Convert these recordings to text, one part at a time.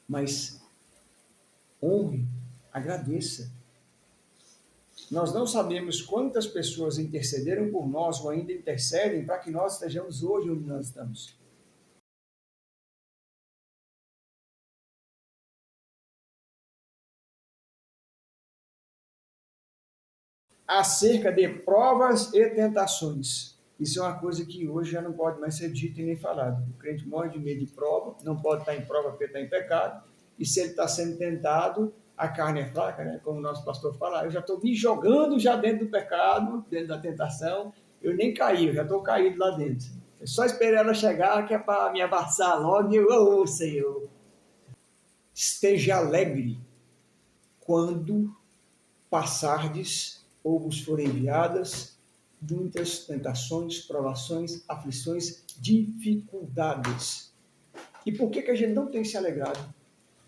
mas honre, agradeça. Nós não sabemos quantas pessoas intercederam por nós ou ainda intercedem para que nós estejamos hoje onde nós estamos. Acerca de provas e tentações. Isso é uma coisa que hoje já não pode mais ser dito e nem falado. O crente morre de medo de prova, não pode estar em prova porque está em pecado, e se ele está sendo tentado, a carne é fraca, né? Como o nosso pastor fala, eu já estou me jogando já dentro do pecado, dentro da tentação, eu nem caí, eu já estou caído lá dentro. Eu só esperei ela chegar, que é para me abraçar logo, e eu, Senhor, esteja alegre quando passardes ou vos forem enviadas muitas tentações, provações, aflições, dificuldades. E por que a gente não tem se alegrado?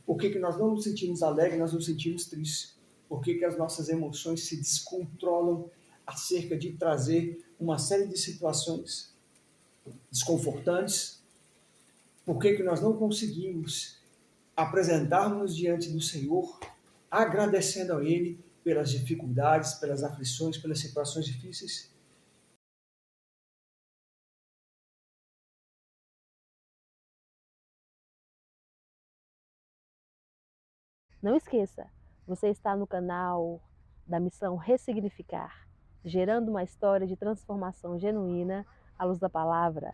Por que nós não nos sentimos alegres, nós nos sentimos tristes? Por que as nossas emoções se descontrolam acerca de trazer uma série de situações desconfortantes? Por que nós não conseguimos apresentar-nos diante do Senhor, agradecendo a Ele pelas dificuldades, pelas aflições, pelas situações difíceis? Não esqueça, você está no canal da Missão Ressignificar, gerando uma história de transformação genuína à luz da palavra.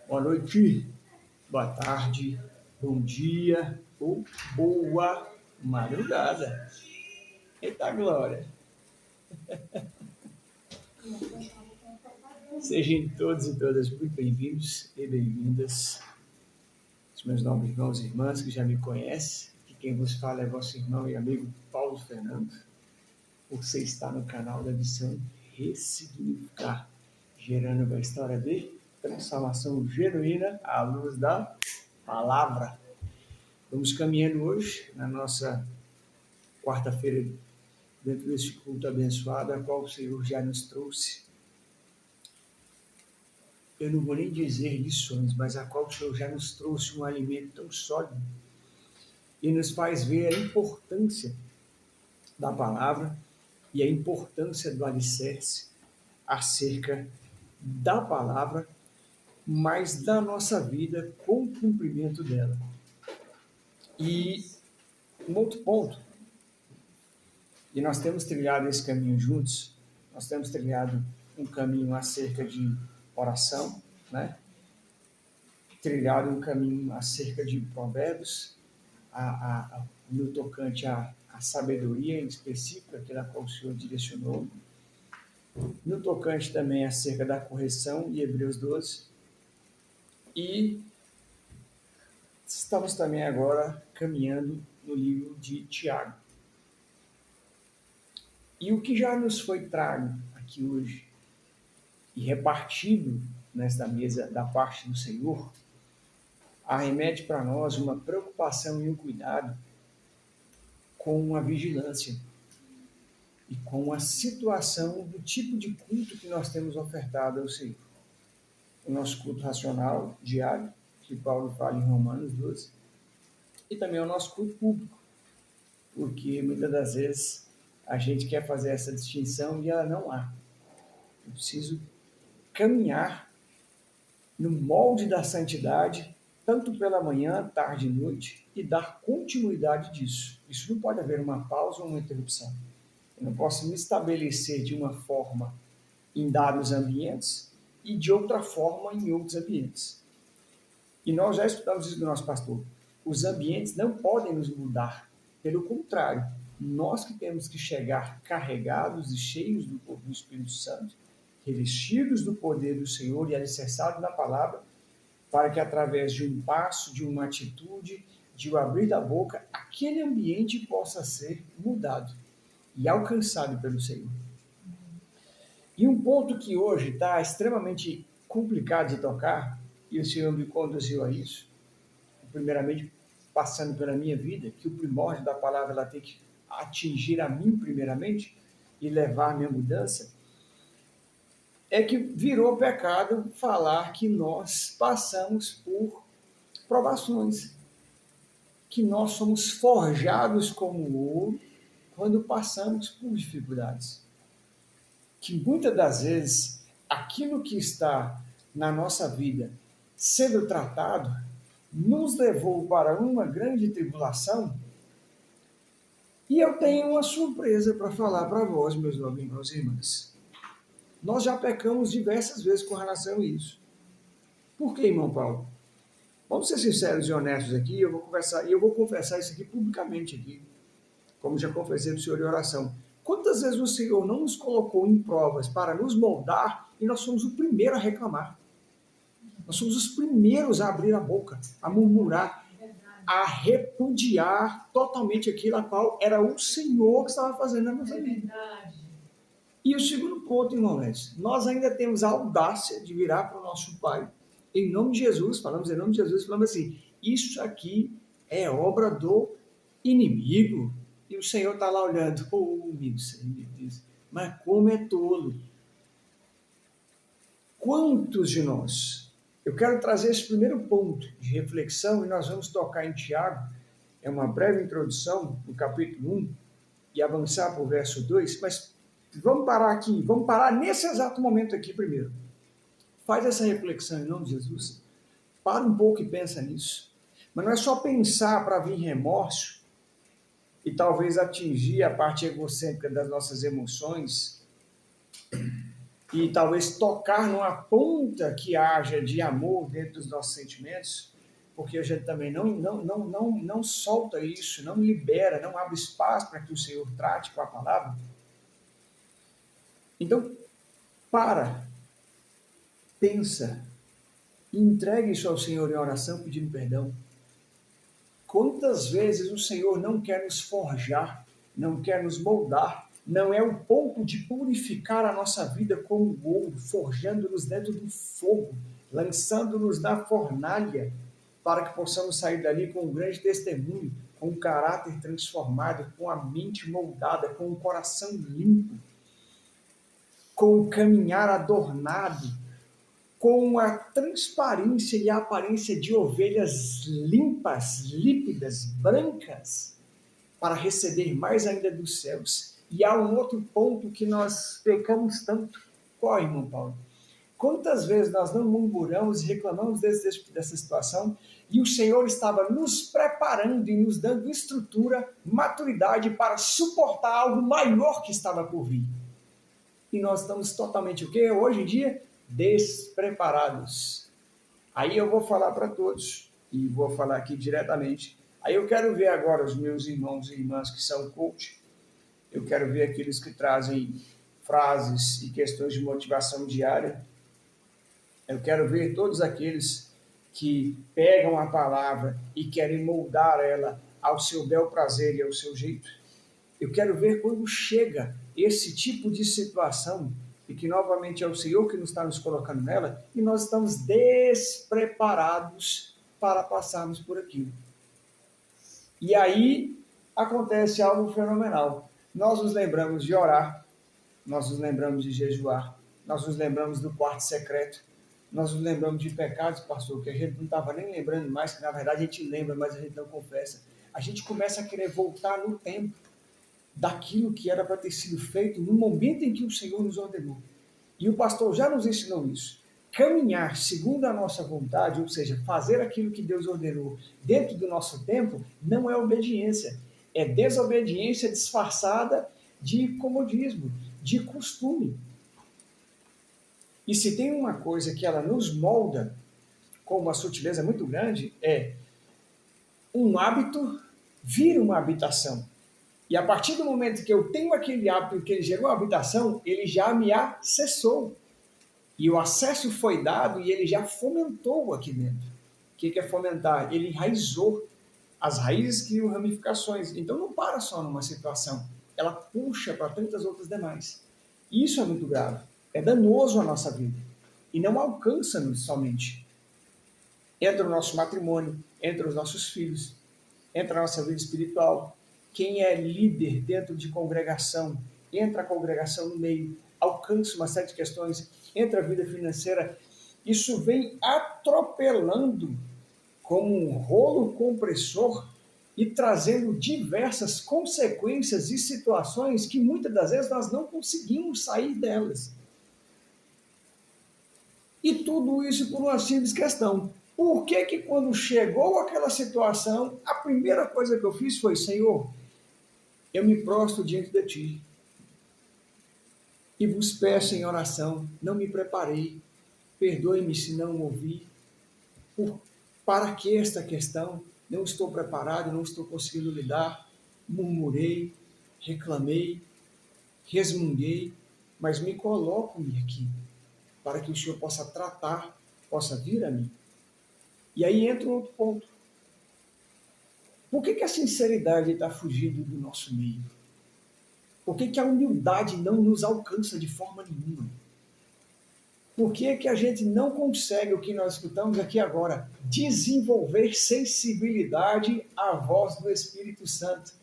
Boa noite, boa tarde, bom dia ou boa madrugada. Eita glória! Sejam todos e todas muito bem-vindos e bem-vindas, os meus nobres irmãos e irmãs que já me conhecem, que quem vos fala é vosso irmão e amigo Paulo Fernando. Você está no canal da Missão Ressignificar, gerando uma história de transformação genuína à luz da palavra. Vamos caminhando hoje na nossa quarta-feira, dentro desse culto abençoado, a qual o Senhor já nos trouxe. Eu não vou nem dizer lições, mas a qual o Senhor já nos trouxe um alimento tão sólido e nos faz ver a importância da palavra e a importância do alicerce acerca da palavra, mas da nossa vida com o cumprimento dela. E um outro ponto, e nós temos trilhado esse caminho juntos, nós temos trilhado um caminho acerca de oração, né? Trilhado um caminho acerca de provérbios, no tocante à sabedoria em específico, aquela qual o Senhor direcionou, no tocante também acerca da correção, em Hebreus 12, e estamos também agora caminhando no livro de Tiago. E o que já nos foi trago aqui hoje e repartido nesta mesa da parte do Senhor, arremete para nós uma preocupação e um cuidado com a vigilância e com a situação do tipo de culto que nós temos ofertado ao Senhor. O nosso culto racional diário, que Paulo fala em Romanos 12, e também o nosso culto público, porque muitas das vezes a gente quer fazer essa distinção e ela não há. Eu preciso caminhar no molde da santidade, tanto pela manhã, tarde e noite, e dar continuidade disso. Isso não pode haver uma pausa ou uma interrupção. Eu não posso me estabelecer de uma forma em dados ambientes e de outra forma em outros ambientes. E nós já estudamos isso do nosso pastor. Os ambientes não podem nos mudar. Pelo contrário, nós que temos que chegar carregados e cheios do Espírito Santo, revestidos do poder do Senhor e alicerçados na palavra, para que através de um passo, de uma atitude, de um abrir da boca, aquele ambiente possa ser mudado e alcançado pelo Senhor. E um ponto que hoje está extremamente complicado de tocar, e o Senhor me conduziu a isso, primeiramente passando pela minha vida, que o primórdio da palavra ela tem que atingir a mim primeiramente e levar a minha mudança, é que virou pecado falar que nós passamos por provações, que nós somos forjados como ouro quando passamos por dificuldades. Que muitas das vezes aquilo que está na nossa vida sendo tratado nos levou para uma grande tribulação. E eu tenho uma surpresa para falar para vós, meus nobres irmãos e irmãs. Nós já pecamos diversas vezes com relação a isso. Por que, irmão Paulo? Vamos ser sinceros e honestos aqui, eu vou confessar isso aqui publicamente aqui, como já confessei para o Senhor em oração. Quantas vezes o Senhor não nos colocou em provas para nos moldar e nós somos o primeiro a reclamar? Nós somos os primeiros a abrir a boca, a murmurar, a repudiar totalmente aquilo a qual era o Senhor que estava fazendo na nossa vida. E o segundo ponto, irmãos, nós ainda temos a audácia de virar para o nosso Pai, em nome de Jesus, falamos em nome de Jesus, falamos assim, isso aqui é obra do inimigo. E o Senhor está lá olhando, meu Deus, mas como é tolo. Quantos de nós? Eu quero trazer esse primeiro ponto de reflexão e nós vamos tocar em Tiago, é uma breve introdução no capítulo 1 e avançar para o verso 2, mas vamos parar aqui, vamos parar nesse exato momento aqui primeiro. Faz essa reflexão em nome de Jesus, para um pouco e pensa nisso. Mas não é só pensar para vir remorso e talvez atingir a parte egocêntrica das nossas emoções e talvez tocar numa ponta que haja de amor dentro dos nossos sentimentos, porque a gente também não solta isso, não libera, não abre espaço para que o Senhor trate com a palavra. Então, pensa, e entregue isso ao Senhor em oração pedindo perdão. Quantas vezes o Senhor não quer nos forjar, não quer nos moldar, não é o ponto de purificar a nossa vida como ouro, forjando-nos dentro do fogo, lançando-nos na fornalha, para que possamos sair dali com um grande testemunho, com um caráter transformado, com a mente moldada, com o coração limpo, com o caminhar adornado, com a transparência e a aparência de ovelhas limpas, límpidas, brancas, para receber mais ainda dos céus. E há um outro ponto que nós pecamos tanto. Qual, irmão Paulo? Quantas vezes nós não murmuramos e reclamamos dessa situação e o Senhor estava nos preparando e nos dando estrutura, maturidade para suportar algo maior que estava por vir. E nós estamos totalmente o quê? Hoje em dia, despreparados. Aí eu vou falar para todos, e vou falar aqui diretamente. Aí eu quero ver agora os meus irmãos e irmãs que são coach, eu quero ver aqueles que trazem frases e questões de motivação diária, eu quero ver todos aqueles que pegam a palavra e querem moldar ela ao seu bel prazer e ao seu jeito. Eu quero ver quando chega esse tipo de situação, e que novamente é o Senhor que está nos colocando nela, e nós estamos despreparados para passarmos por aquilo. E aí acontece algo fenomenal. Nós nos lembramos de orar, nós nos lembramos de jejuar, nós nos lembramos do quarto secreto, nós nos lembramos de pecados, pastor, que a gente não estava nem lembrando mais, que na verdade a gente lembra, mas a gente não confessa. A gente começa a querer voltar no tempo daquilo que era para ter sido feito no momento em que o Senhor nos ordenou. E o pastor já nos ensinou isso. Caminhar segundo a nossa vontade, ou seja, fazer aquilo que Deus ordenou dentro do nosso tempo, não é obediência. É desobediência disfarçada de comodismo, de costume. E se tem uma coisa que ela nos molda com uma sutileza muito grande, é um hábito vira uma habitação. E a partir do momento que eu tenho aquele hábito que ele gerou a habitação, ele já me acessou. E o acesso foi dado e ele já fomentou aqui dentro. O que é fomentar? Ele enraizou. As raízes criam ramificações. Então não para só numa situação. Ela puxa para tantas outras demais. E isso é muito grave. É danoso à nossa vida. E não alcança-nos somente. Entra o nosso matrimônio, entra os nossos filhos, entra a nossa vida espiritual. Quem é líder dentro de congregação, entra a congregação no meio, alcança uma série de questões, entra a vida financeira. Isso vem atropelando como um rolo compressor e trazendo diversas consequências e situações que muitas das vezes nós não conseguimos sair delas. E tudo isso por uma simples questão. Por que quando chegou aquela situação, a primeira coisa que eu fiz foi: Senhor, eu me prostro diante de Ti e vos peço em oração, não me preparei, perdoe-me se não ouvi. Para que esta questão? Não estou preparado, não estou conseguindo lidar, murmurei, reclamei, resmunguei, mas me coloco-me aqui, para que o Senhor possa tratar, possa vir a mim. E aí entra um outro ponto. Por que a sinceridade está fugindo do nosso meio? Por que a humildade não nos alcança de forma nenhuma? Por que a gente não consegue, o que nós escutamos aqui agora, desenvolver sensibilidade à voz do Espírito Santo?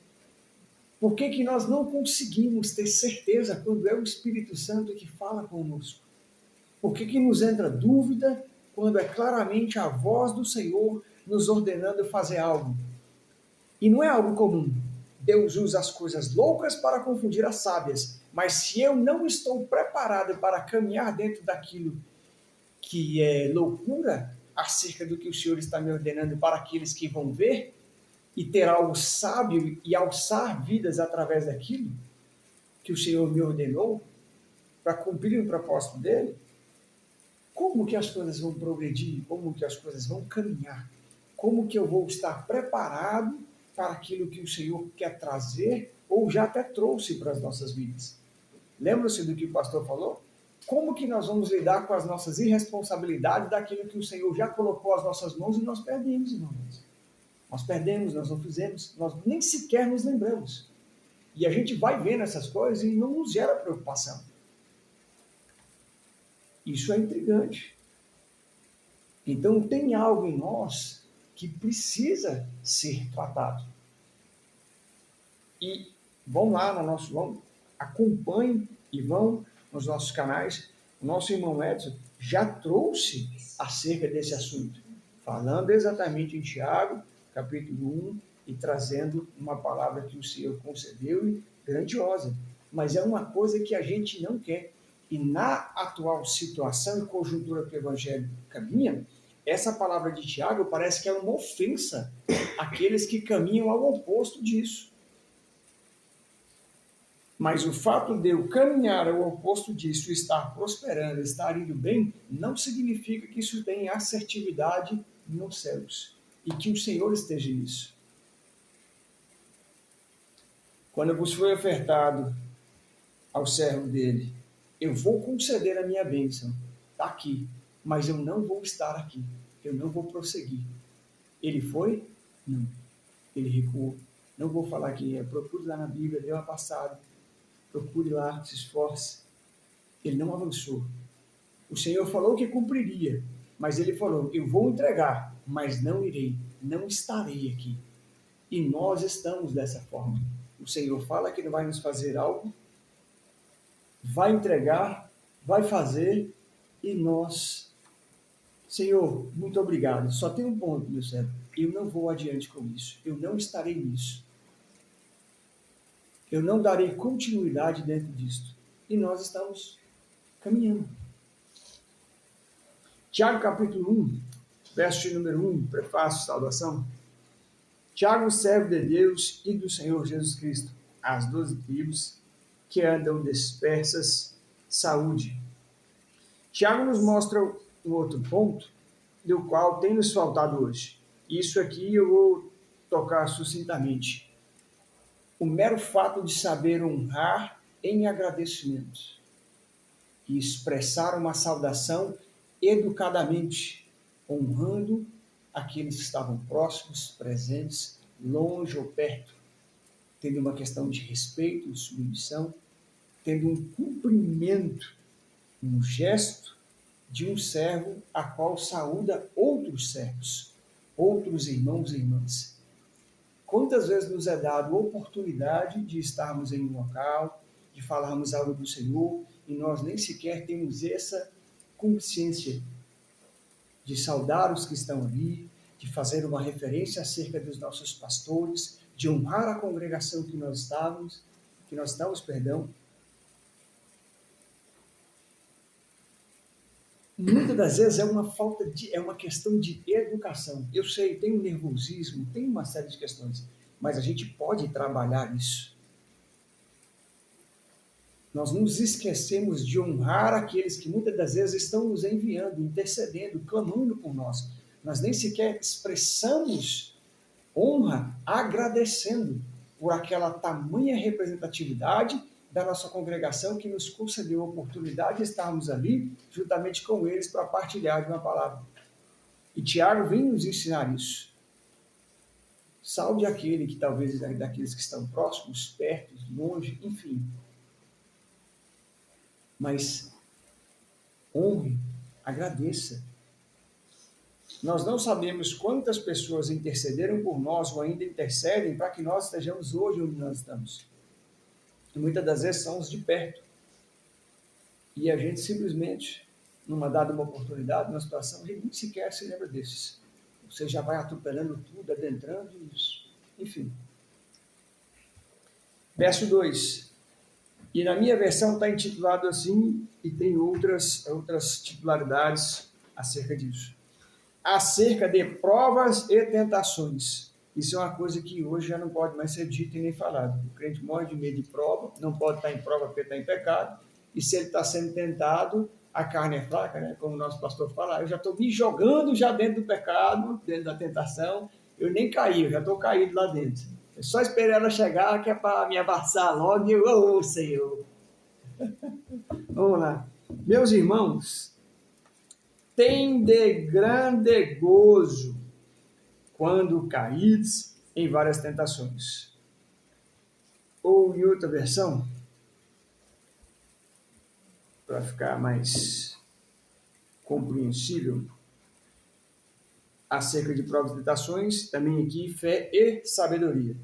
Por que nós não conseguimos ter certeza quando é o Espírito Santo que fala conosco? Por que nos entra dúvida quando é claramente a voz do Senhor nos ordenando fazer algo? E não é algo comum. Deus usa as coisas loucas para confundir as sábias. Mas se eu não estou preparado para caminhar dentro daquilo que é loucura acerca do que o Senhor está me ordenando para aqueles que vão ver e ter algo sábio e alçar vidas através daquilo que o Senhor me ordenou para cumprir o propósito dele, como que as coisas vão progredir? Como que as coisas vão caminhar? Como que eu vou estar preparado para aquilo que o Senhor quer trazer ou já até trouxe para as nossas vidas? Lembra-se do que o pastor falou? Como que nós vamos lidar com as nossas irresponsabilidades daquilo que o Senhor já colocou às nossas mãos e nós perdemos, irmãos? Nós perdemos, nós não fizemos, nós nem sequer nos lembramos. E a gente vai vendo essas coisas e não nos gera preocupação. Isso é intrigante. Então tem algo em nós que precisa ser tratado. E vão lá no nosso, acompanhem e vão nos nossos canais. O nosso irmão Edson já trouxe acerca desse assunto, falando exatamente em Tiago, capítulo 1, e trazendo uma palavra que o Senhor concedeu, grandiosa. Mas é uma coisa que a gente não quer. E na atual situação e conjuntura que o Evangelho caminha, essa palavra de Tiago parece que é uma ofensa àqueles que caminham ao oposto disso. Mas o fato de eu caminhar ao oposto disso, estar prosperando, estar indo bem, não significa que isso tenha assertividade nos céus. E que o Senhor esteja nisso. Quando vos foi ofertado ao servo dele, eu vou conceder a minha bênção, está aqui, mas eu não vou estar aqui, eu não vou prosseguir. Ele foi? Não. Ele recuou. Não vou falar quem é, procure lá na Bíblia, dê uma passada, procure lá, se esforce. Ele não avançou. O Senhor falou que cumpriria, mas ele falou: eu vou entregar, mas não irei, não estarei aqui. E nós estamos dessa forma. O Senhor fala que não vai nos fazer algo, vai entregar, vai fazer, e nós, Senhor, muito obrigado. Só tem um ponto, meu servo: eu não vou adiante com isso, eu não estarei nisso. Eu não darei continuidade dentro disto. E nós estamos caminhando. Tiago capítulo 1, verso número 1, prefácio, saudação. Tiago, servo de Deus e do Senhor Jesus Cristo, as 12 tribos que andam dispersas, saúde. Tiago nos mostra um outro ponto, do qual tem nos faltado hoje. Isso aqui eu vou tocar sucintamente. o mero fato de saber honrar em agradecimento e expressar uma saudação educadamente, honrando aqueles que estavam próximos, presentes, longe ou perto, tendo uma questão de respeito, de submissão, tendo um cumprimento, um gesto de um servo a qual saúda outros servos, outros irmãos e irmãs. Quantas vezes nos é dado a oportunidade de estarmos em um local, de falarmos algo do Senhor, e nós nem sequer temos essa consciência de saudar os que estão ali, de fazer uma referência acerca dos nossos pastores, de honrar a congregação que nós estamos, Muitas das vezes é uma questão de educação. Eu sei, tem um nervosismo, tem uma série de questões, mas a gente pode trabalhar isso. Nós nos esquecemos de honrar aqueles que muitas das vezes estão nos enviando, intercedendo, clamando por nós. Nós nem sequer expressamos honra agradecendo por aquela tamanha representatividade da nossa congregação que nos concedeu a oportunidade de estarmos ali juntamente com eles para partilhar de uma palavra. E Tiago vem nos ensinar isso. Salve aquele que talvez daqueles que estão próximos, perto, longe, enfim. Mas honre, agradeça. Nós não sabemos quantas pessoas intercederam por nós ou ainda intercedem para que nós estejamos hoje onde nós estamos. E muitas das vezes são os de perto. E a gente simplesmente, numa dada uma oportunidade, numa situação, a gente nem sequer se lembra desses. Você já vai atropelando tudo, adentrando isso. Enfim. Verso 2. E na minha versão está intitulado assim, e tem outras titularidades acerca disso. Acerca de provas e tentações. Isso é uma coisa que hoje já não pode mais ser dito e nem falado. O crente morre de medo de prova, não pode estar em prova porque está em pecado, e se ele está sendo tentado, a carne é fraca, né? Como o nosso pastor fala, eu já estou me jogando já dentro do pecado, dentro da tentação, eu nem caí, eu já estou caído lá dentro. Eu só esperei ela chegar, que é para me abraçar logo, e eu, Senhor. Vamos lá. Meus irmãos, tem de grande gozo quando caídes em várias tentações. Ou em outra versão, para ficar mais compreensível, acerca de provas e tentações, também aqui fé e sabedoria.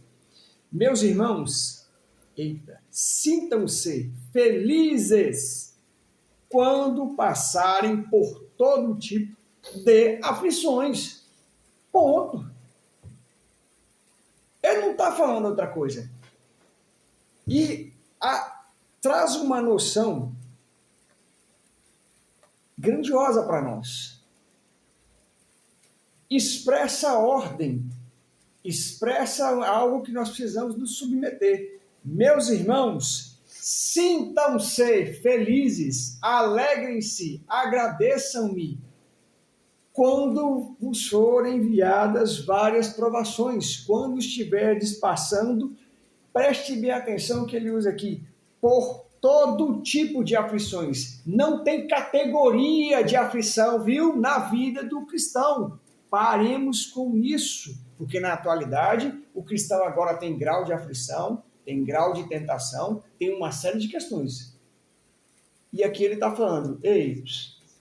Meus irmãos, sintam-se felizes quando passarem por todo tipo de aflições. Ponto. Ele não está falando outra coisa. E traz uma noção grandiosa para nós. Expressa ordem, expressa algo que nós precisamos nos submeter. Meus irmãos, sintam-se felizes, alegrem-se, agradeçam-me, quando vos forem enviadas várias provações, quando estiverdes passando, preste bem atenção que ele usa aqui, por todo tipo de aflições. Não tem categoria de aflição, viu? Na vida do cristão. Paremos com isso, porque na atualidade o cristão agora tem grau de aflição, tem grau de tentação, tem uma série de questões. E aqui ele está falando, ei,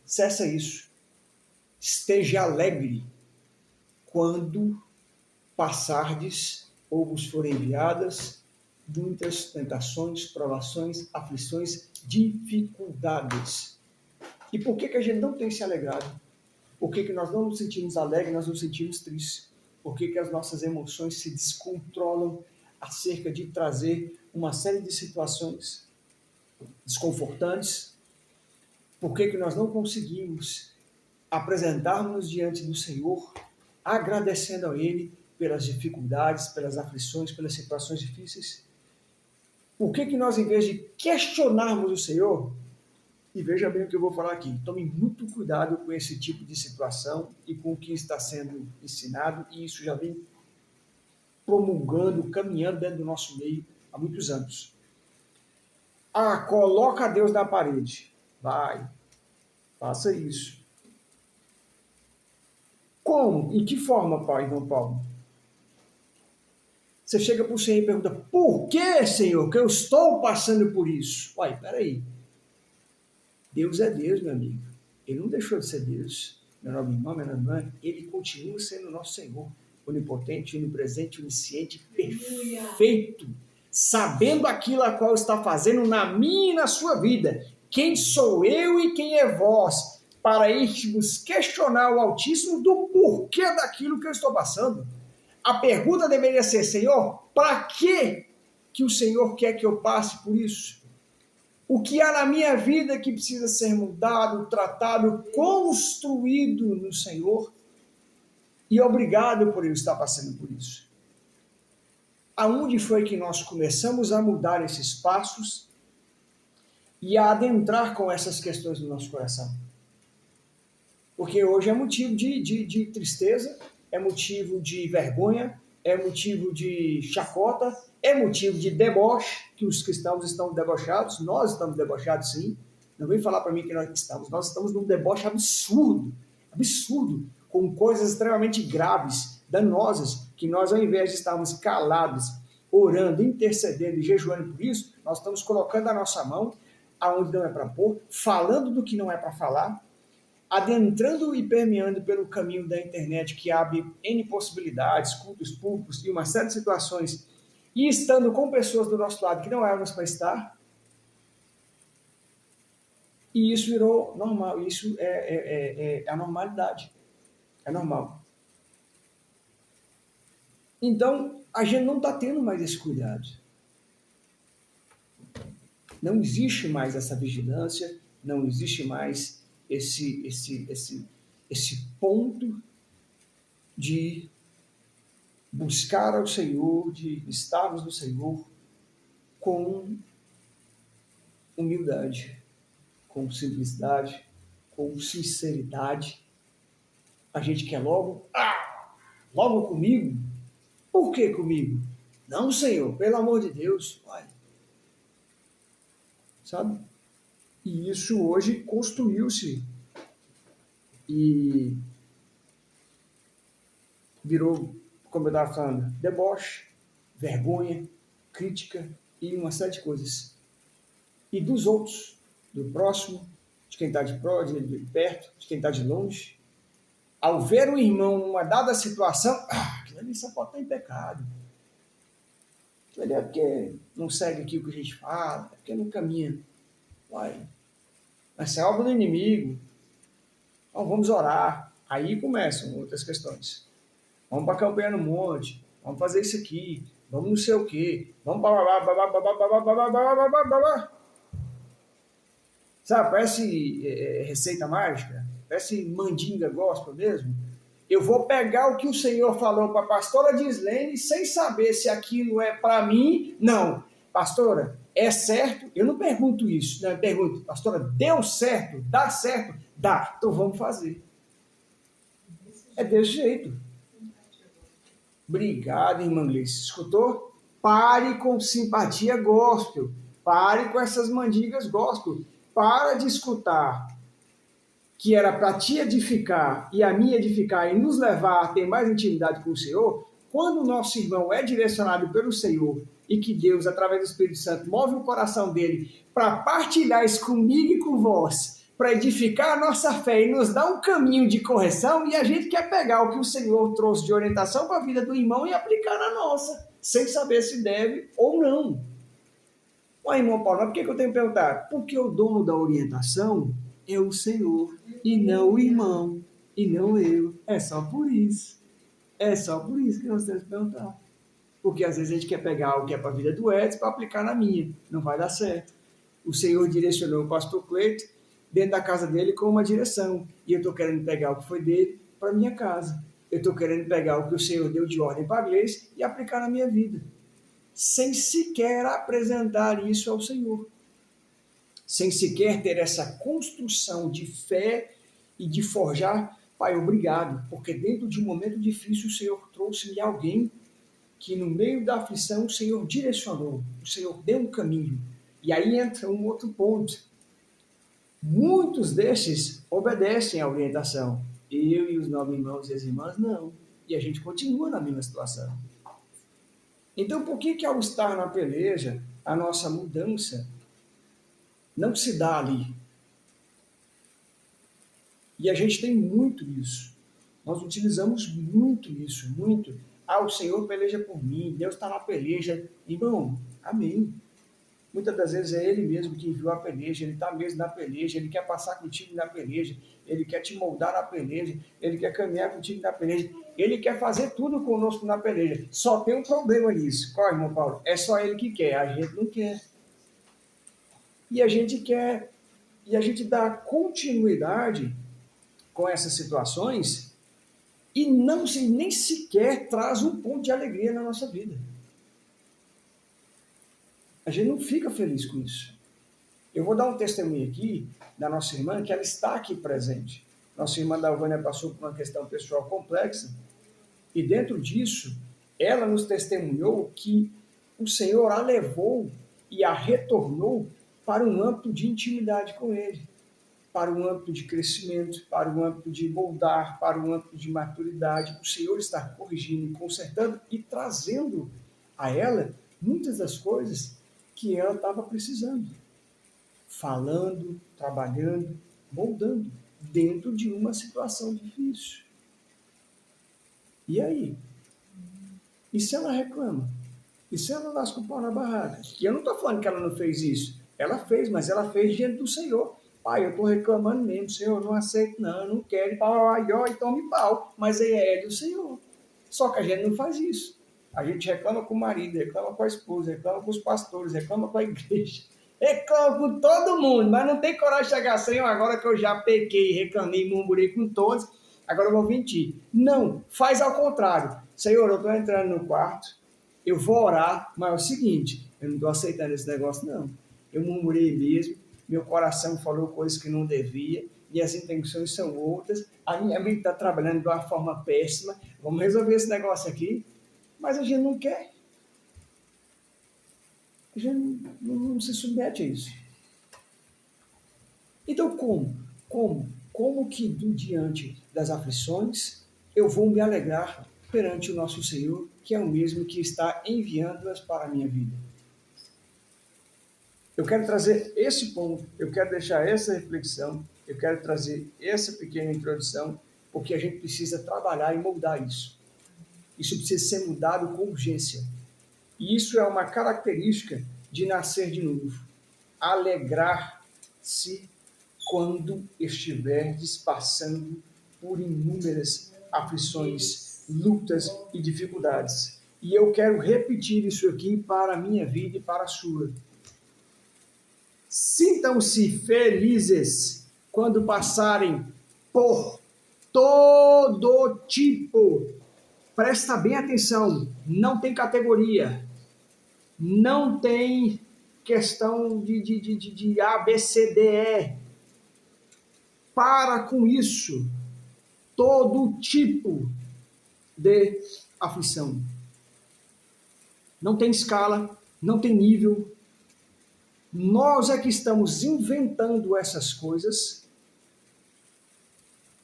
cessa isso. Esteja alegre quando passardes ou vos forem enviadas muitas tentações, provações, aflições, dificuldades. E por que a gente não tem se alegrado? Por que nós não nos sentimos alegres, nós nos sentimos tristes? Por que as nossas emoções se descontrolam acerca de trazer uma série de situações desconfortantes? Por que nós não conseguimos apresentarmos diante do Senhor, agradecendo a Ele pelas dificuldades, pelas aflições, pelas situações difíceis? Por que nós, em vez de questionarmos o Senhor, e veja bem o que eu vou falar aqui, tome muito cuidado com esse tipo de situação e com o que está sendo ensinado, e isso já vem promulgando, caminhando dentro do nosso meio há muitos anos. Coloca Deus na parede. Vai, faça isso. Como? Em que forma, pai, irmão Paulo? Você chega para o Senhor e pergunta, por que, Senhor, que eu estou passando por isso? Uai, peraí. Deus é Deus, meu amigo. Ele não deixou de ser Deus. Meu nome irmão, minha irmã, ele continua sendo nosso Senhor. Onipotente, onipresente, onisciente, perfeito. Sabendo aquilo a qual está fazendo na minha e na sua vida. Quem sou eu e quem é vós? Para irmos questionar o Altíssimo do porquê daquilo que eu estou passando. A pergunta deveria ser, Senhor, para que o Senhor quer que eu passe por isso? O que há na minha vida que precisa ser mudado, tratado, construído no Senhor? E obrigado por eu estar passando por isso. Aonde foi que nós começamos a mudar esses passos e a adentrar com essas questões no nosso coração? Porque hoje é motivo de tristeza, é motivo de vergonha, é motivo de chacota, é motivo de deboche, que os cristãos estão debochados, nós estamos debochados sim, não vem falar para mim que nós estamos num deboche absurdo, com coisas extremamente graves, danosas, que nós ao invés de estarmos calados, orando, intercedendo e jejuando por isso, nós estamos colocando a nossa mão aonde não é para pôr, falando do que não é para falar, adentrando e permeando pelo caminho da internet que abre N possibilidades, cultos públicos e uma série de situações, e estando com pessoas do nosso lado que não éramos para estar, e isso virou normal, isso é a normalidade, é normal. Então, a gente não está tendo mais esse cuidado. Não existe mais essa vigilância, não existe mais esse ponto de buscar ao Senhor, de estarmos no Senhor com humildade, com simplicidade, com sinceridade. A gente quer logo comigo. Por que comigo? Não, Senhor, pelo amor de Deus, vai. Sabe? E isso hoje construiu-se e virou, como eu estava falando, deboche, vergonha, crítica e uma série de coisas. E dos outros, do próximo, de quem está de perto, de quem está de longe. Ao ver um irmão numa dada situação, aquilo ali só pode estar em pecado. Aquilo ali é porque não segue aqui o que a gente fala, é porque não caminha. Uai, essa é obra do inimigo. Então vamos orar. Aí começam outras questões. Vamos para a campanha no monte, vamos fazer isso aqui, vamos não sei o quê, vamos sabe, parece receita mágica, parece mandinga gospel mesmo. Eu vou pegar o que o Senhor falou para a pastora Gislene sem saber se aquilo é para mim. Não, pastora, é certo? Eu não pergunto isso, né? Eu pergunto, pastora, deu certo? Dá certo? Dá, então vamos fazer. É desse jeito. Obrigado, irmã Gleice. Escutou? Pare com simpatia gospel. Pare com essas mandigas gospel. Para de escutar que era para te edificar e a mim edificar e nos levar a ter mais intimidade com o Senhor, quando o nosso irmão é direcionado pelo Senhor e que Deus, através do Espírito Santo, move o coração dele para partilhar isso comigo e com vós, para edificar a nossa fé e nos dar um caminho de correção, e a gente quer pegar o que o Senhor trouxe de orientação para a vida do irmão e aplicar na nossa, sem saber se deve ou não. Ué, irmão Paulo, por que eu tenho que perguntar? Porque o dono da orientação é o Senhor, e não o irmão, e não eu. É só por isso. É só por isso que nós temos que perguntar. Porque às vezes a gente quer pegar o que é para a vida do Edson para aplicar na minha. Não vai dar certo. O Senhor direcionou o pastor Cleito dentro da casa dele com uma direção. E eu estou querendo pegar o que foi dele para a minha casa. Eu estou querendo pegar o que o Senhor deu de ordem para a Gleice e aplicar na minha vida. Sem sequer apresentar isso ao Senhor. Sem sequer ter essa construção de fé e de forjar. Pai, obrigado, porque dentro de um momento difícil o Senhor trouxe-me alguém que no meio da aflição o Senhor direcionou, o Senhor deu um caminho. E aí entra um outro ponto. Muitos destes obedecem à orientação. Eu e os 9 irmãos e as irmãs, não. E a gente continua na mesma situação. Então, por que ao estar na peleja, a nossa mudança não se dá ali? E a gente tem muito isso. Nós utilizamos muito isso, muito. Ah, o Senhor peleja por mim, Deus está na peleja. Irmão, amém. Muitas das vezes é Ele mesmo que enviou a peleja, Ele está mesmo na peleja, Ele quer passar contigo na peleja, Ele quer te moldar na peleja, Ele quer caminhar contigo na peleja, Ele quer fazer tudo conosco na peleja. Só tem um problema nisso. Qual, irmão Paulo? É só Ele que quer, a gente não quer. E a gente quer, e a gente dá continuidade com essas situações e não nem sequer traz um ponto de alegria na nossa vida. A gente não fica feliz com isso. Eu vou dar um testemunho aqui da nossa irmã, que ela está aqui presente. Nossa irmã Dalvânia passou por uma questão pessoal complexa, e dentro disso, ela nos testemunhou que o Senhor a levou e a retornou para um âmbito de intimidade com Ele, para um âmbito de crescimento, para um âmbito de moldar, para um âmbito de maturidade. O Senhor está corrigindo, consertando e trazendo a ela muitas das coisas que ela estava precisando. Falando, trabalhando, moldando, dentro de uma situação difícil. E aí? E se ela reclama? E se ela lasca o pau na barraca? E eu não estou falando que ela não fez isso. Ela fez, mas ela fez diante do Senhor. Pai, eu estou reclamando mesmo, Senhor, eu não aceito, não, eu não quero, e tome pau. Mas aí é do Senhor. Só que a gente não faz isso. A gente reclama com o marido, reclama com a esposa, reclama com os pastores, reclama com a igreja. Reclama com todo mundo, mas não tem coragem de chegar assim, agora que eu já pequei, reclamei, murmurei com todos, agora eu vou mentir. Não, faz ao contrário. Senhor, eu estou entrando no quarto, eu vou orar, mas é o seguinte, eu não estou aceitando esse negócio, não. Eu murmurei mesmo, meu coração falou coisas que não devia, minhas intenções são outras, a minha mente está trabalhando de uma forma péssima, vamos resolver esse negócio aqui, mas a gente não quer. A gente não se submete a isso. Então, como que diante das aflições eu vou me alegrar perante o nosso Senhor, que é o mesmo que está enviando-as para a minha vida? Eu quero trazer esse ponto, eu quero deixar essa reflexão, eu quero trazer essa pequena introdução, porque a gente precisa trabalhar e moldar isso. Isso precisa ser mudado com urgência. E isso é uma característica de nascer de novo. Alegrar-se quando estiverdes passando por inúmeras aflições, lutas e dificuldades. E eu quero repetir isso aqui para a minha vida e para a sua. Sintam-se felizes quando passarem por todo tipo. Presta bem atenção, não tem categoria, não tem questão de A, B, C, D, E. Para com isso, todo tipo de aflição. Não tem escala, não tem nível. Nós é que estamos inventando essas coisas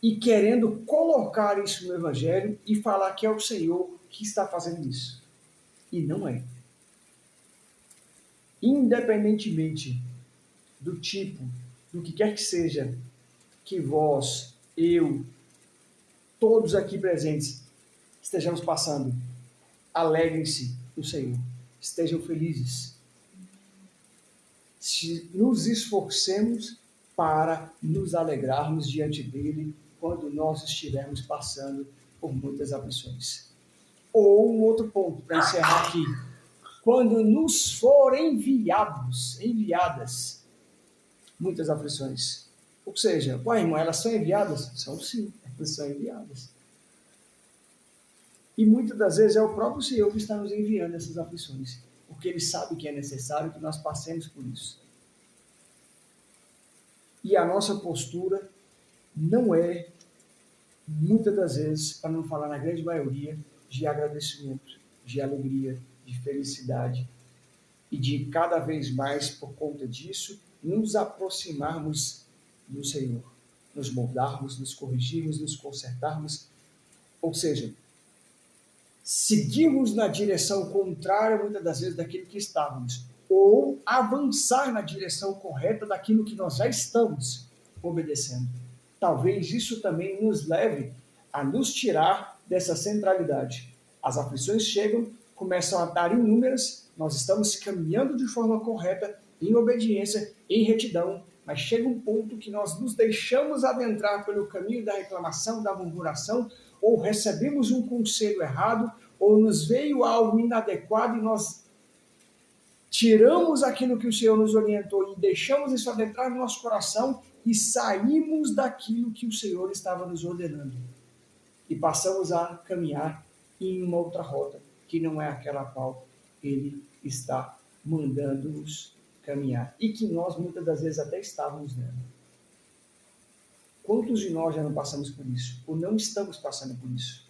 e querendo colocar isso no Evangelho e falar que é o Senhor que está fazendo isso. E não é. Independentemente do tipo, do que quer que seja, que vós, eu, todos aqui presentes estejamos passando, alegrem-se no Senhor, estejam felizes. Se nos esforcemos para nos alegrarmos diante dele quando nós estivermos passando por muitas aflições. Ou um outro ponto para encerrar aqui. Quando nos forem enviadas muitas aflições. Ou seja, irmão, elas são enviadas? São sim, elas são enviadas. E muitas das vezes é o próprio Senhor que está nos enviando essas aflições, porque Ele sabe que é necessário que nós passemos por isso. E a nossa postura não muitas das vezes, para não falar na grande maioria, de agradecimento. de alegria, de felicidade e de cada vez mais, por conta disso, nos aproximarmos do Senhor, nos moldarmos, nos corrigirmos, nos consertarmos, ou seja, seguirmos na direção contrária, muitas das vezes, daquilo que estávamos, ou avançar na direção correta daquilo que nós já estamos obedecendo. Talvez isso também nos leve a nos tirar dessa centralidade. As aflições chegam, começam a dar inúmeras, nós estamos caminhando de forma correta, em obediência, em retidão, mas chega um ponto que nós nos deixamos adentrar pelo caminho da reclamação, da murmuração, ou recebemos um conselho errado, ou nos veio algo inadequado e nós tiramos aquilo que o Senhor nos orientou e deixamos isso adentrar no nosso coração e saímos daquilo que o Senhor estava nos ordenando. E passamos a caminhar em uma outra rota, que não é aquela qual Ele está mandando-nos caminhar. E que nós, muitas das vezes, até estávamos nela. Quantos de nós já não passamos por isso? Ou não estamos passando por isso?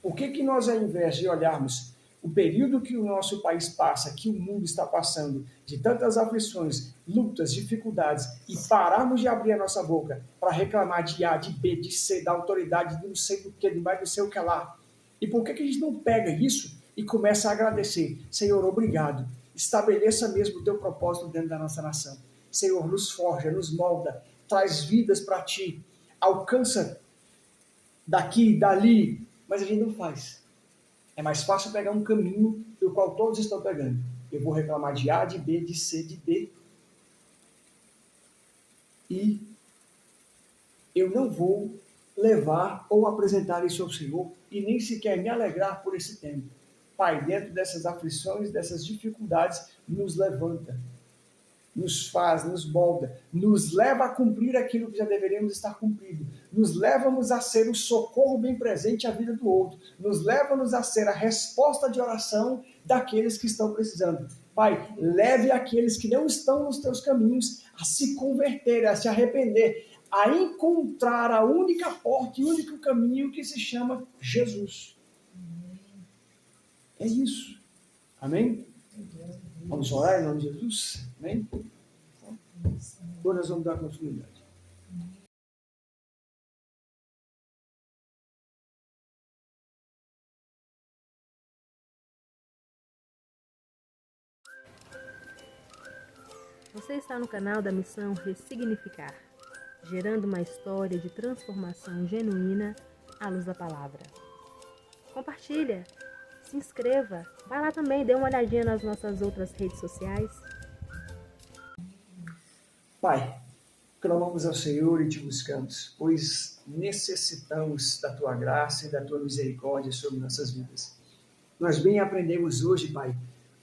Por que nós, ao invés de olharmos o período que o nosso país passa, que o mundo está passando, de tantas aflições, lutas, dificuldades, e pararmos de abrir a nossa boca para reclamar de A, de B, de C, da autoridade, de não sei do que, de mais não sei o que lá? E por que a gente não pega isso e começa a agradecer? Senhor, obrigado. Estabeleça mesmo o teu propósito dentro da nossa nação. Senhor, nos forja, nos molda, traz vidas para ti, alcança daqui, dali, mas a gente não faz. É mais fácil pegar um caminho do qual todos estão pegando. Eu vou reclamar de A, de B, de C, de D. E eu não vou levar ou apresentar isso ao Senhor e nem sequer me alegrar por esse tempo. Pai, dentro dessas aflições, dessas dificuldades, nos levanta, nos faz, nos molda, nos leva a cumprir aquilo que já deveríamos estar cumprindo, nos leva-nos a ser o socorro bem presente à vida do outro, nos leva-nos a ser a resposta de oração daqueles que estão precisando. Pai, leve aqueles que não estão nos teus caminhos a se converter, a se arrepender, a encontrar a única porta e o único caminho que se chama Jesus. É isso. Amém? Vamos orar em nome de Jesus? Amém? Agora nós vamos dar continuidade. Você está no canal da Missão Ressignificar, gerando uma história de transformação genuína à luz da palavra. Compartilha, se inscreva, vai lá também, dê uma olhadinha nas nossas outras redes sociais. Pai, clamamos ao Senhor e te buscamos, pois necessitamos da tua graça e da tua misericórdia sobre nossas vidas. Nós bem aprendemos hoje, Pai,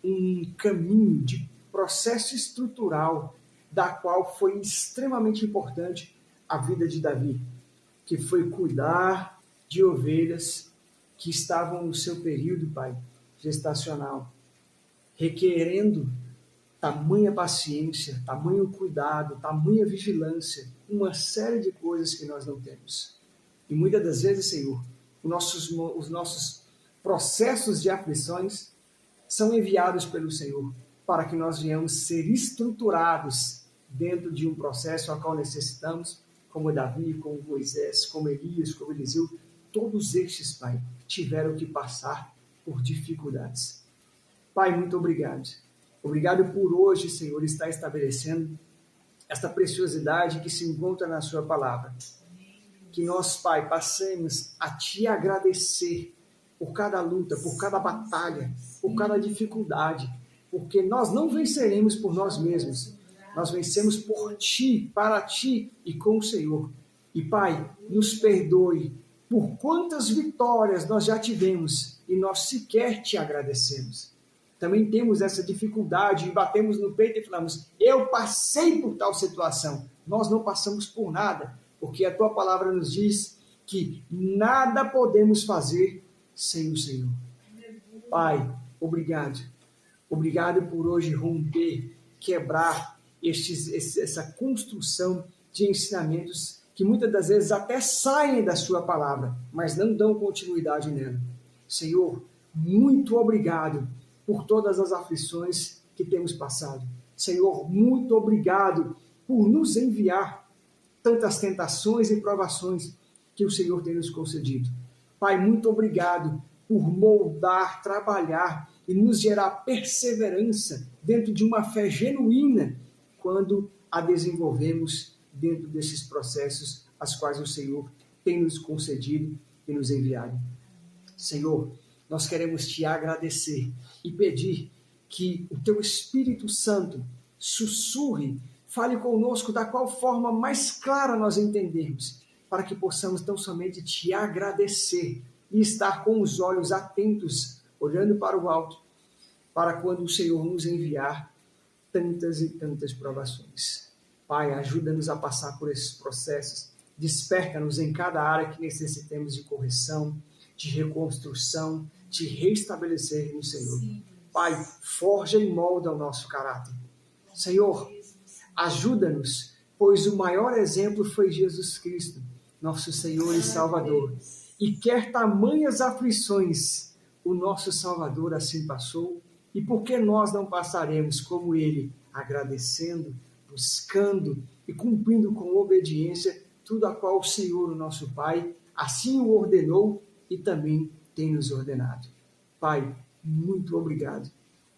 um caminho de processo estrutural da qual foi extremamente importante a vida de Davi, que foi cuidar de ovelhas que estavam no seu período, Pai, gestacional, requerendo tamanha paciência, tamanho cuidado, tamanha vigilância, uma série de coisas que nós não temos. E muitas das vezes, Senhor, os nossos processos de aflições são enviados pelo Senhor para que nós venhamos ser estruturados dentro de um processo ao qual necessitamos, como Davi, como Moisés, como Elias, como Eliseu. Todos estes, Pai, tiveram que passar por dificuldades. Pai, muito obrigado. Obrigado por hoje, Senhor, estar estabelecendo esta preciosidade que se encontra na sua palavra. Que nós, Pai, passemos a Te agradecer por cada luta, por cada batalha, por cada dificuldade, porque nós não venceremos por nós mesmos, nós vencemos por Ti, para Ti e com o Senhor. E, Pai, nos perdoe por quantas vitórias nós já tivemos e nós sequer Te agradecemos. Também temos essa dificuldade e batemos no peito e falamos, eu passei por tal situação. Nós não passamos por nada, porque a Tua palavra nos diz que nada podemos fazer sem o Senhor. Pai, obrigado. Obrigado por hoje romper, quebrar essa construção de ensinamentos que muitas das vezes até saem da Sua palavra, mas não dão continuidade nela. Senhor, muito obrigado por todas as aflições que temos passado. Senhor, muito obrigado por nos enviar tantas tentações e provações que o Senhor tem nos concedido. Pai, muito obrigado por moldar, trabalhar e nos gerar perseverança dentro de uma fé genuína quando a desenvolvemos dentro desses processos as quais o Senhor tem nos concedido e nos enviado. Senhor, nós queremos te agradecer e pedir que o teu Espírito Santo sussurre, fale conosco da qual forma mais clara nós entendermos, para que possamos tão somente te agradecer e estar com os olhos atentos, olhando para o alto, para quando o Senhor nos enviar tantas e tantas provações. Pai, ajuda-nos a passar por esses processos, desperta-nos em cada área que necessitemos de correção, de reconstrução, de restabelecer no Senhor. Pai, forja e molda o nosso caráter. Senhor, ajuda-nos, pois o maior exemplo foi Jesus Cristo, nosso Senhor e Salvador. E quer tamanhas aflições, o nosso Salvador assim passou, e por que nós não passaremos como Ele, agradecendo, buscando e cumprindo com obediência tudo a qual o Senhor, o nosso Pai, assim o ordenou e também tem nos ordenado. Pai, muito obrigado.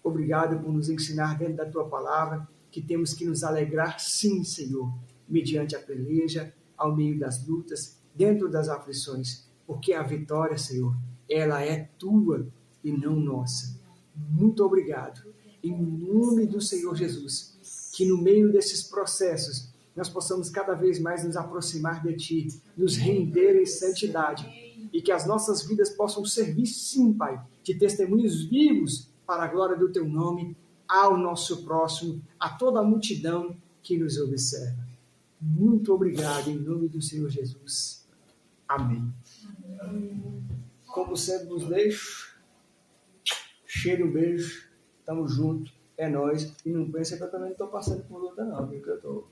Obrigado por nos ensinar dentro da Tua palavra que temos que nos alegrar sim, Senhor, mediante a peleja, ao meio das lutas, dentro das aflições, porque a vitória, Senhor, ela é Tua e não nossa. Muito obrigado. Em nome do Senhor Jesus, que no meio desses processos nós possamos cada vez mais nos aproximar de Ti, nos render em santidade e que as nossas vidas possam servir, sim, Pai, de testemunhos vivos para a glória do Teu nome, ao nosso próximo, a toda a multidão que nos observa. Muito obrigado, em nome do Senhor Jesus. Amém. Como sempre vos deixo, cheiro um beijo, tamo junto, é nóis. E não pensa que eu também não estou passando por luta não, viu, que eu estou...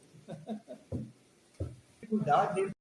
Cuidado, hein?